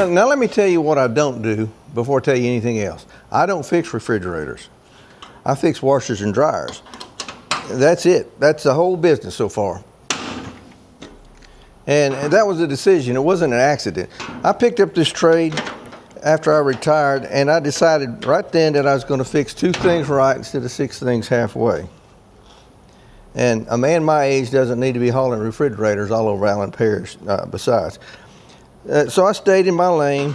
Now let me tell you what I don't do before I tell you anything else. I don't fix refrigerators. I fix washers and dryers. That's it. That's the whole business so far. And that was a decision. It wasn't an accident. I picked up this trade after I retired, and I decided right then that I was going to fix 2 things right instead of 6 things halfway. And a man my age doesn't need to be hauling refrigerators all over Allen Parish besides. So I stayed in my lane,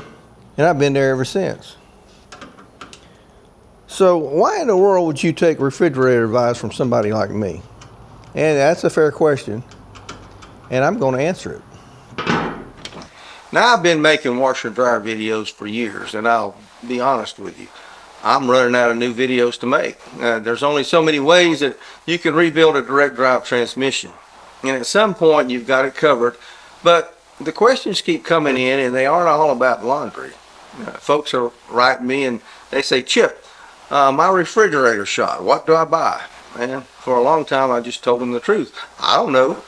and I've been there ever since. So why in the world would you take refrigerator advice from somebody like me? And that's a fair question, and I'm going to answer it. Now, I've been making washer and dryer videos for years, and I'll be honest with you. I'm running out of new videos to make. There's only so many ways that you can rebuild a direct drive transmission. And at some point, you've got it covered. But the questions keep coming in, and they aren't all about laundry. Folks are writing me, and they say, Chip, my refrigerator shot. What do I buy? And for a long time, I just told them the truth. I don't know.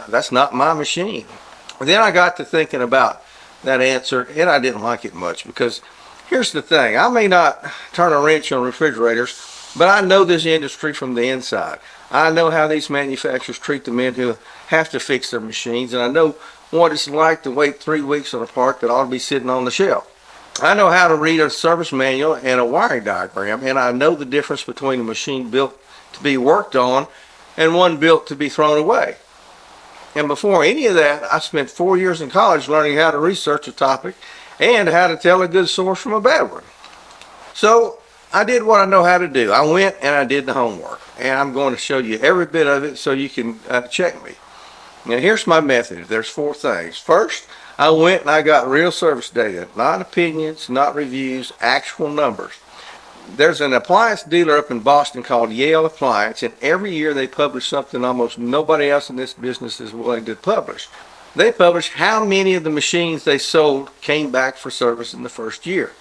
That's not my machine. Then I got to thinking about that answer, and I didn't like it much, because here's the thing. I may not turn a wrench on refrigerators, but I know this industry from the inside. I know how these manufacturers treat the men who have to fix their machines, and I know what it's like to wait 3 weeks on a part that ought to be sitting on the shelf. I know how to read a service manual and a wiring diagram, and I know the difference between a machine built to be worked on and one built to be thrown away. And before any of that, I spent 4 years in college learning how to research a topic and how to tell a good source from a bad one. So I did what I know how to do. I went and I did the homework, and I'm going to show you every bit of it so you can check me. Now here's my method. There's 4 things. First, I went and I got real service data, not opinions, not reviews, actual numbers. There's an appliance dealer up in Boston called Yale Appliance, and every year they publish something almost nobody else in this business is willing to publish. They publish how many of the machines they sold came back for service in the first year.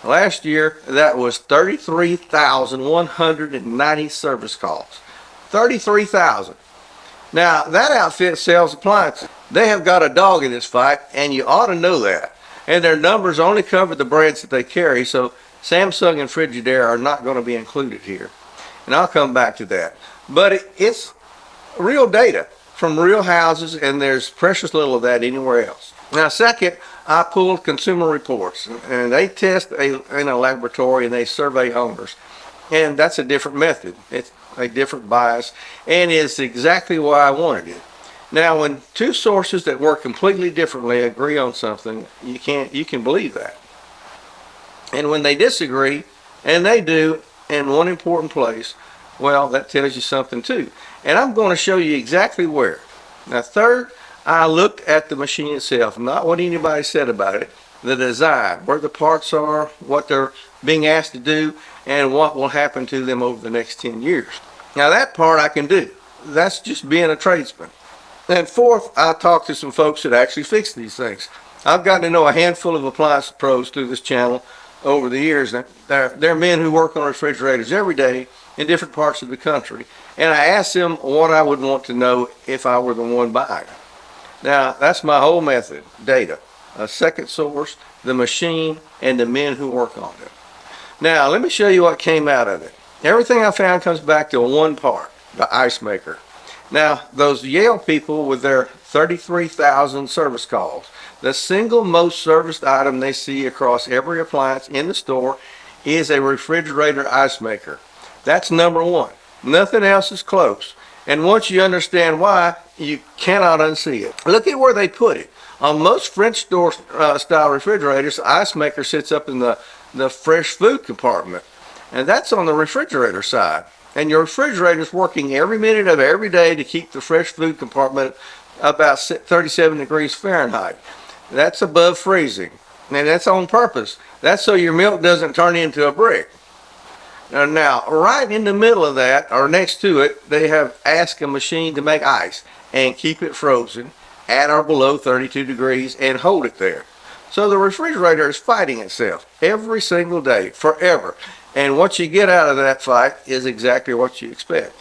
Last year, that was 33,190 service calls. 33,000. Now, that outfit sells appliances. They have got a dog in this fight, and you ought to know that. And their numbers only cover the brands that they carry, so Samsung and Frigidaire are not going to be included here. And I'll come back to that. But it's real data from real houses, and there's precious little of that anywhere else. Now, second, I pulled consumer reports, and they test in a laboratory, and they survey owners. And that's a different method. It's a different bias, and it's exactly why I wanted it. Now, when 2 sources that work completely differently agree on something, you can believe that. And when they disagree, and they do in one important place, well, that tells you something too. And I'm going to show you exactly where. Now, third, I looked at the machine itself, not what anybody said about it, the design, where the parts are, what they're being asked to do, and what will happen to them over the next 10 years. Now, that part I can do. That's just being a tradesman. And fourth, I talked to some folks that actually fix these things. I've gotten to know a handful of appliance pros through this channel over the years. They're men who work on refrigerators every day in different parts of the country. And I asked them what I would want to know if I were the one buying it. Now, that's my whole method, data. A second source, the machine, and the men who work on it. Now, let me show you what came out of it. Everything I found comes back to one part, the ice maker. Now, those Yale people with their 33,000 service calls, the single most serviced item they see across every appliance in the store is a refrigerator ice maker. That's number 1. Nothing else is close. And once you understand why, you cannot unsee it. Look at where they put it. On most French door style refrigerators, the ice maker sits up in the fresh food compartment. And that's on the refrigerator side. And your refrigerator is working every minute of every day to keep the fresh food compartment about 37 degrees Fahrenheit. That's above freezing. And that's on purpose. That's so your milk doesn't turn into a brick. Now, right in the middle of that, or next to it, they have asked a machine to make ice and keep it frozen at or below 32 degrees and hold it there. So the refrigerator is fighting itself every single day, forever. And what you get out of that fight is exactly what you expect.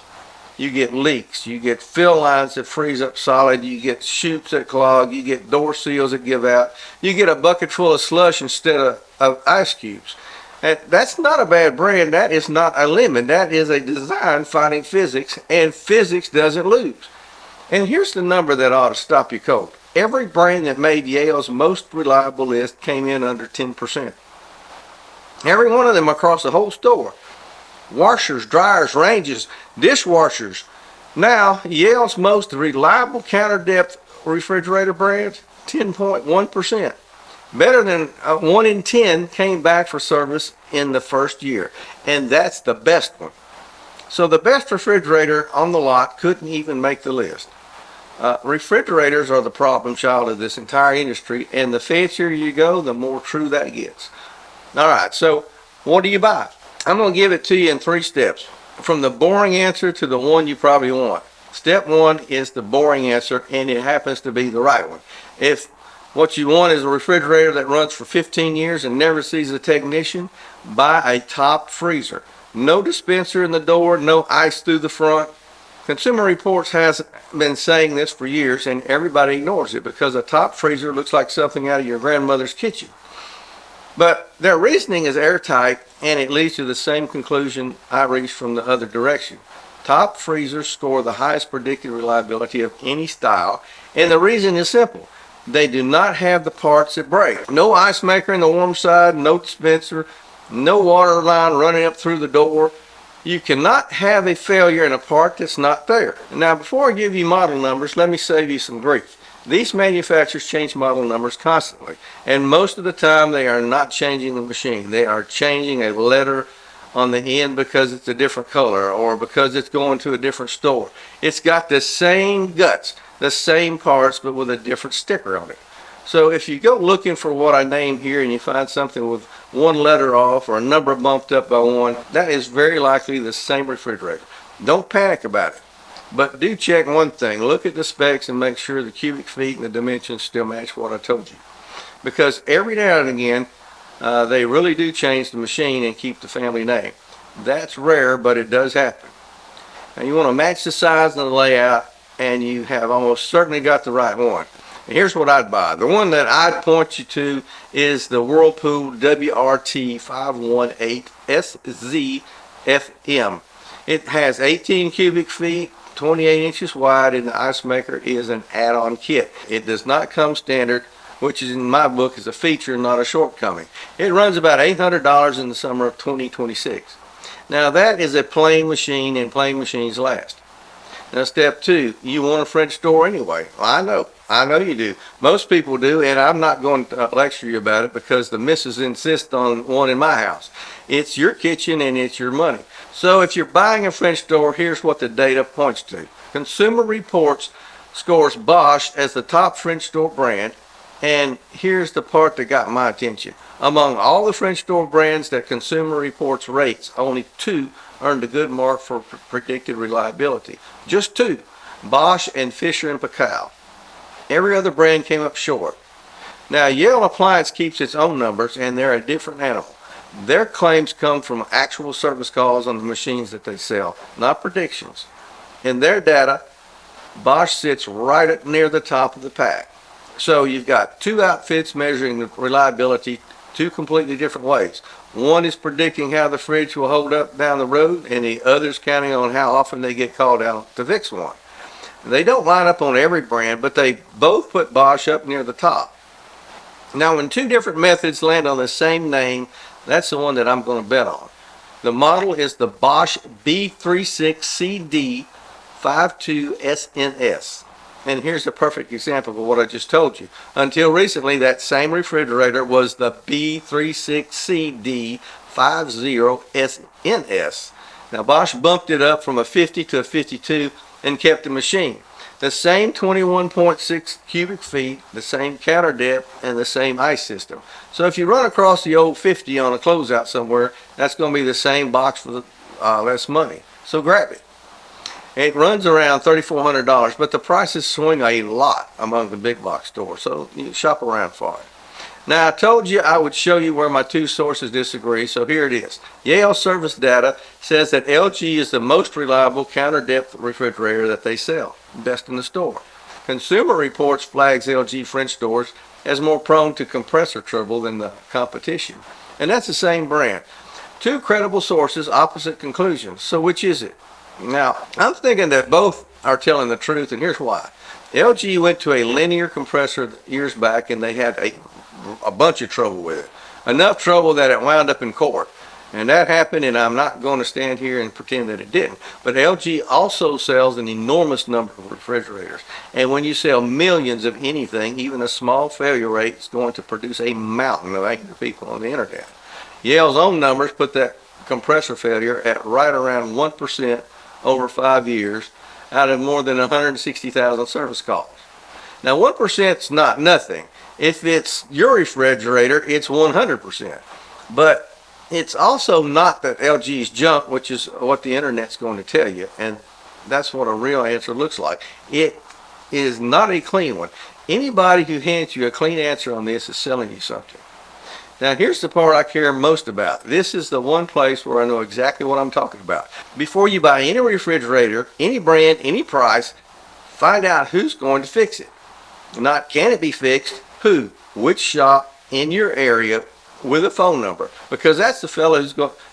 you get leaks, you get fill lines that freeze up solid, you get chutes that clog, you get door seals that give out, you get a bucket full of slush instead of ice cubes. And that's not a bad brand. That is not a lemon. That is a design fighting physics, and physics doesn't lose. And here's the number that ought to stop you cold. Every brand that made Yale's most reliable list came in under 10%. Every one of them across the whole store. Washers, dryers, ranges, dishwashers. Now, Yale's most reliable counter depth refrigerator brands, 10.1%. Better than 1 in 10 came back for service in the first year. And that's the best one. So the best refrigerator on the lot couldn't even make the list. Refrigerators are the problem child of this entire industry, and the fancier you go, the more true that gets. All right, so what do you buy? I'm going to give it to you in 3 steps, from the boring answer to the one you probably want. Step 1 is the boring answer, and it happens to be the right one. If what you want is a refrigerator that runs for 15 years and never sees a technician, buy a top freezer. No dispenser in the door, no ice through the front. Consumer Reports has been saying this for years, and everybody ignores it because a top freezer looks like something out of your grandmother's kitchen. But their reasoning is airtight, and it leads to the same conclusion I reached from the other direction. Top freezers score the highest predicted reliability of any style, and the reason is simple. They do not have the parts that break. No ice maker in the warm side, no dispenser, no water line running up through the door. You cannot have a failure in a part that's not there. Now, before I give you model numbers, let me save you some grief. These manufacturers change model numbers constantly, and most of the time they are not changing the machine. They are changing a letter on the end because it's a different color or because it's going to a different store. It's got the same guts, the same parts, but with a different sticker on it. So if you go looking for what I named here and you find something with one letter off or a number bumped up by 1, that is very likely the same refrigerator. Don't panic about it. But do check one thing. Look at the specs and make sure the cubic feet and the dimensions still match what I told you. Because every now and again, they really do change the machine and keep the family name. That's rare, but it does happen. Now you want to match the size and the layout, and you have almost certainly got the right one. And here's what I'd buy. The one that I'd point you to is the Whirlpool WRT 518SZ-FM. It has 18 cubic feet, 28 inches wide, and the ice maker is an add-on kit. It does not come standard, which is in my book is a feature, not a shortcoming. It runs about $800 in the summer of 2026. Now that is a plain machine, and plain machines last. Now step 2, you want a French door anyway. Well, I know you do. Most people do, and I'm not going to lecture you about it because the missus insists on one in my house. It's your kitchen and it's your money. So if you're buying a French door, here's what the data points to. Consumer Reports scores Bosch as the top French door brand, and here's the part that got my attention. Among all the French door brands that Consumer Reports rates, only 2 earned a good mark for predicted reliability. Just 2, Bosch and Fisher & Paykel. Every other brand came up short. Now, Yale Appliance keeps its own numbers, and they're a different animal. Their claims come from actual service calls on the machines that they sell, not predictions. In their data, Bosch sits right near the top of the pack. So you've got 2 outfits measuring the reliability 2 completely different ways. One is predicting how the fridge will hold up down the road, and the other's counting on how often they get called out to fix one. They don't line up on every brand, but they both put Bosch up near the top. Now, when 2 different methods land on the same name, that's the one that I'm going to bet on. The model is the Bosch B36CD 52SNS. And here's a perfect example of what I just told you. Until recently, that same refrigerator was the B36CD 50SNS. Now, Bosch bumped it up from a 50 to a 52 and kept the machine. The same 21.6 cubic feet, the same counter depth, and the same ice system. So if you run across the old 50 on a closeout somewhere, that's going to be the same box for less money. So grab it. It runs around $3,400, but the prices swing a lot among the big box stores, so you shop around for it. Now, I told you I would show you where my two sources disagree, so here it is. Yale Service Data says that LG is the most reliable counter-depth refrigerator that they sell, best in the store. Consumer Reports flags LG French doors as more prone to compressor trouble than the competition. And that's the same brand. Two credible sources, opposite conclusions. So which is it? Now, I'm thinking that both are telling the truth, and here's why. LG went to a linear compressor years back, and they had a bunch of trouble with it. Enough trouble that it wound up in court. And that happened, and I'm not going to stand here and pretend that it didn't. But LG also sells an enormous number of refrigerators. And when you sell millions of anything, even a small failure rate is going to produce a mountain of angry people on the internet. Yale's own numbers put that compressor failure at right around 1% over 5 years out of more than 160,000 service calls. Now 1% is not nothing. If it's your refrigerator, it's 100%. But it's also not that LG's junk, which is what the internet's going to tell you, and that's what a real answer looks like. It is not a clean one. Anybody who hands you a clean answer on this is selling you something. Now here's the part I care most about. This is the one place where I know exactly what I'm talking about. Before you buy any refrigerator, any brand, any price, find out who's going to fix it. Not can it be fixed, who, which shop in your area with a phone number. Because that's the fellow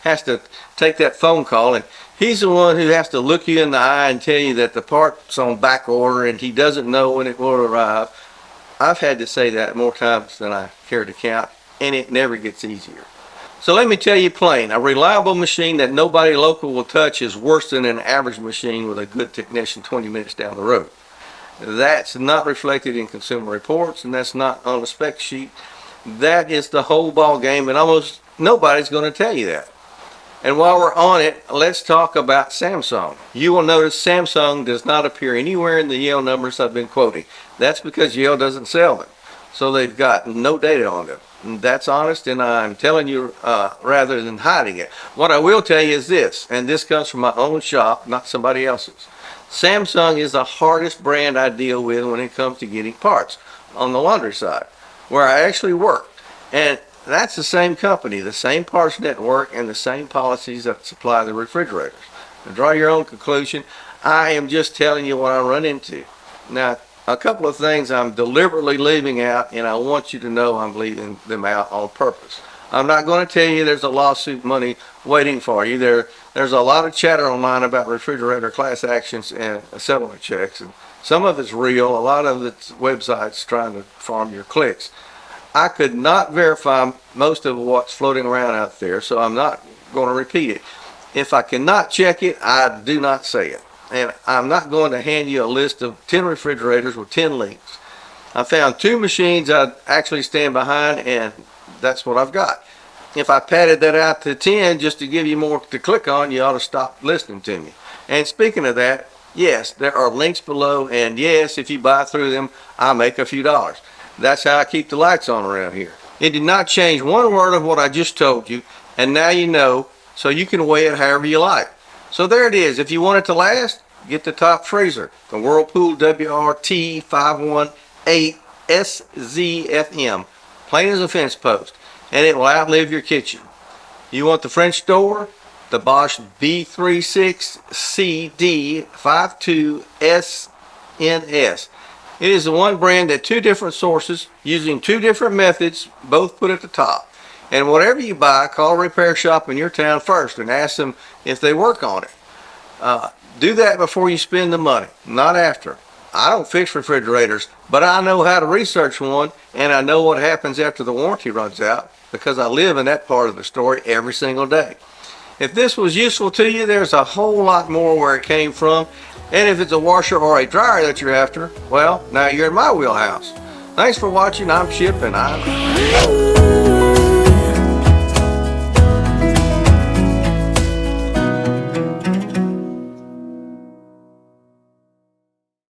has to take that phone call, and he's the one who has to look you in the eye and tell you that the part's on back order and he doesn't know when it will arrive. I've had to say that more times than I care to count, and it never gets easier. So let me tell you plain, a reliable machine that nobody local will touch is worse than an average machine with a good technician 20 minutes down the road. That's not reflected in Consumer Reports, and that's not on the spec sheet. That is the whole ball game, and almost nobody's going to tell you that. And while we're on it, let's talk about Samsung. You will notice Samsung does not appear anywhere in the Yale numbers I've been quoting. That's because Yale doesn't sell them, so they've got no data on them. And that's honest, and I'm telling you rather than hiding it. What I will tell you is this, and this comes from my own shop, not somebody else's. Samsung is the hardest brand I deal with when it comes to getting parts on the laundry side, where I actually work. And that's the same company, the same parts network, and the same policies that supply the refrigerators. Now, draw your own conclusion. I am just telling you what I run into. Now, a couple of things I'm deliberately leaving out, and I want you to know I'm leaving them out on purpose. I'm not going to tell you there's a lawsuit money waiting for you. There's a lot of chatter online about refrigerator class actions and settlement checks, and some of it's real, a lot of it's websites trying to farm your clicks. I could not verify most of what's floating around out there, so I'm not going to repeat it. If I cannot check it, I do not say it. And I'm not going to hand you a list of 10 refrigerators with 10 links. I found 2 machines I'd actually stand behind, and that's what I've got. If I padded that out to 10 just to give you more to click on, you ought to stop listening to me. And speaking of that, yes, there are links below, and yes, if you buy through them, I make a few dollars. That's how I keep the lights on around here. It did not change one word of what I just told you, and now you know, so you can weigh it however you like. So there it is. If you want it to last, get the top freezer, the Whirlpool WRT 518 SZFM, plain as a fence post, and it will outlive your kitchen. You want the French door, the Bosch B36CD52SNS. It is the one brand that 2 different sources using 2 different methods both put at the top. And whatever you buy, call a repair shop in your town first and ask them if they work on it. Do that before you spend the money, not after. I don't fix refrigerators, but I know how to research one, and I know what happens after the warranty runs out because I live in that part of the story every single day. If this was useful to you, there's a whole lot more where it came from, and if it's a washer or a dryer that you're after, well, now you're in my wheelhouse. Thanks for watching. I'm Chip, and I'm